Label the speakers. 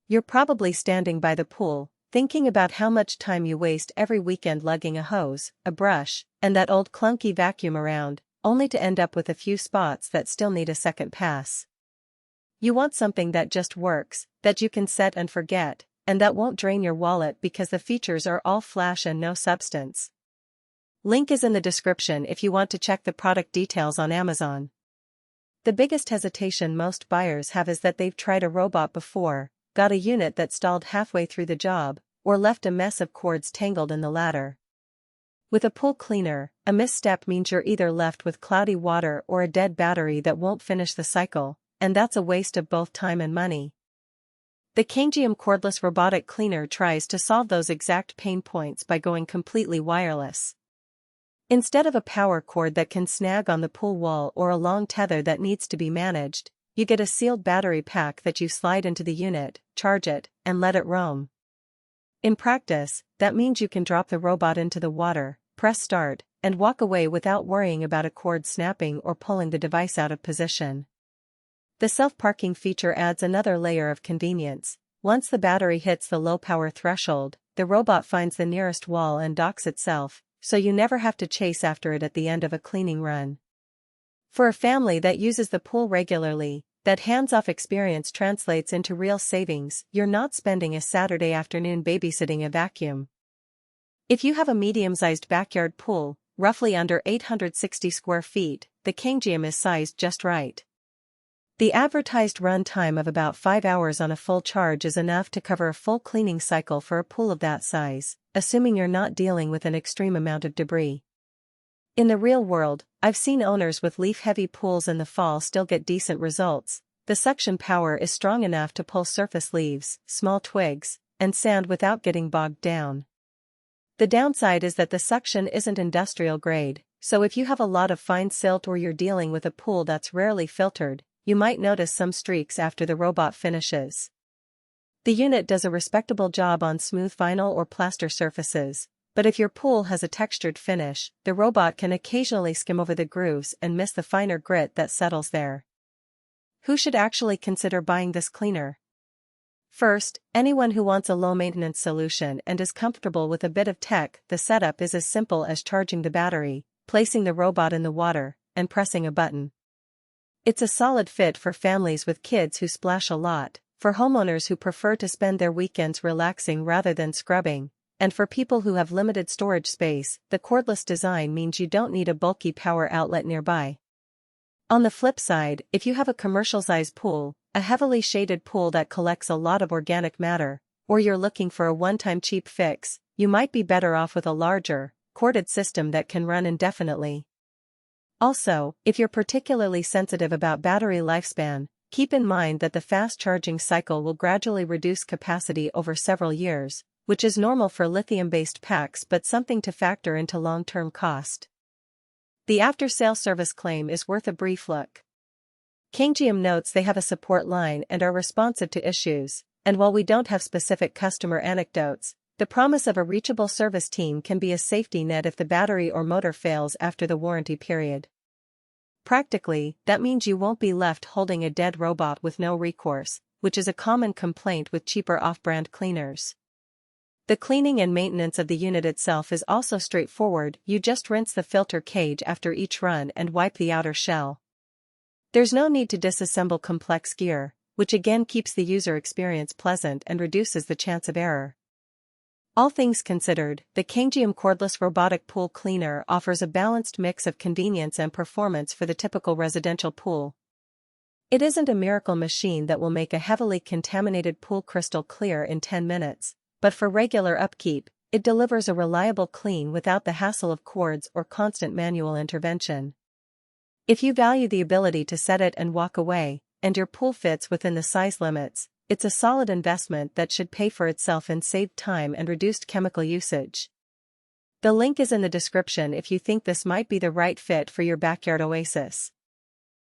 Speaker 1: You're probably standing by the pool, thinking about how much time you waste every weekend lugging a hose, a brush, and that old clunky vacuum around, only to end up with a few spots that still need a second pass. You want something that just works, that you can set and forget, and that won't drain your wallet because the features are all flash and no substance. Link is in the description if you want to check the product details on Amazon. The biggest hesitation most buyers have is that they've tried a robot before, got a unit that stalled halfway through the job, or left a mess of cords tangled in the ladder. With a pool cleaner, a misstep means you're either left with cloudy water or a dead battery that won't finish the cycle, and that's a waste of both time and money. The KANGJIEM Cordless Robotic Cleaner tries to solve those exact pain points by going completely wireless. Instead of a power cord that can snag on the pool wall or a long tether that needs to be managed, you get a sealed battery pack that you slide into the unit, charge it, and let it roam. In practice, that means you can drop the robot into the water, press start, and walk away without worrying about a cord snapping or pulling the device out of position. The self-parking feature adds another layer of convenience. Once the battery hits the low power threshold, the robot finds the nearest wall and docks itself, so you never have to chase after it at the end of a cleaning run. For a family that uses the pool regularly, that hands-off experience translates into real savings. You're not spending a Saturday afternoon babysitting a vacuum. If you have a medium-sized backyard pool, roughly under 860 square feet, the KANGJIEM is sized just right. The advertised run time of about 5 hours on a full charge is enough to cover a full cleaning cycle for a pool of that size, assuming you're not dealing with an extreme amount of debris. In the real world, I've seen owners with leaf-heavy pools in the fall still get decent results. The suction power is strong enough to pull surface leaves, small twigs, and sand without getting bogged down. The downside is that the suction isn't industrial grade, so if you have a lot of fine silt or you're dealing with a pool that's rarely filtered, you might notice some streaks after the robot finishes. The unit does a respectable job on smooth vinyl or plaster surfaces, but if your pool has a textured finish, the robot can occasionally skim over the grooves and miss the finer grit that settles there. Who should actually consider buying this cleaner? First, anyone who wants a low-maintenance solution and is comfortable with a bit of tech. The setup is as simple as charging the battery, placing the robot in the water, and pressing a button. It's a solid fit for families with kids who splash a lot, for homeowners who prefer to spend their weekends relaxing rather than scrubbing, and for people who have limited storage space. The cordless design means you don't need a bulky power outlet nearby. On the flip side, if you have a commercial-sized pool, a heavily shaded pool that collects a lot of organic matter, or you're looking for a one-time cheap fix, you might be better off with a larger, corded system that can run indefinitely. Also, if you're particularly sensitive about battery lifespan, keep in mind that the fast charging cycle will gradually reduce capacity over several years, which is normal for lithium-based packs but something to factor into long-term cost. The after-sale service claim is worth a brief look. KANGJIEM notes they have a support line and are responsive to issues, and while we don't have specific customer anecdotes, the promise of a reachable service team can be a safety net if the battery or motor fails after the warranty period. Practically, that means you won't be left holding a dead robot with no recourse, which is a common complaint with cheaper off-brand cleaners. The cleaning and maintenance of the unit itself is also straightforward. You just rinse the filter cage after each run and wipe the outer shell. There's no need to disassemble complex gear, which again keeps the user experience pleasant and reduces the chance of error. All things considered, the KANGJIEM Cordless Robotic Pool Cleaner offers a balanced mix of convenience and performance for the typical residential pool. It isn't a miracle machine that will make a heavily contaminated pool crystal clear in 10 minutes, but for regular upkeep, it delivers a reliable clean without the hassle of cords or constant manual intervention. If you value the ability to set it and walk away, and your pool fits within the size limits, it's a solid investment that should pay for itself in saved time and reduced chemical usage. The link is in the description if you think this might be the right fit for your backyard oasis.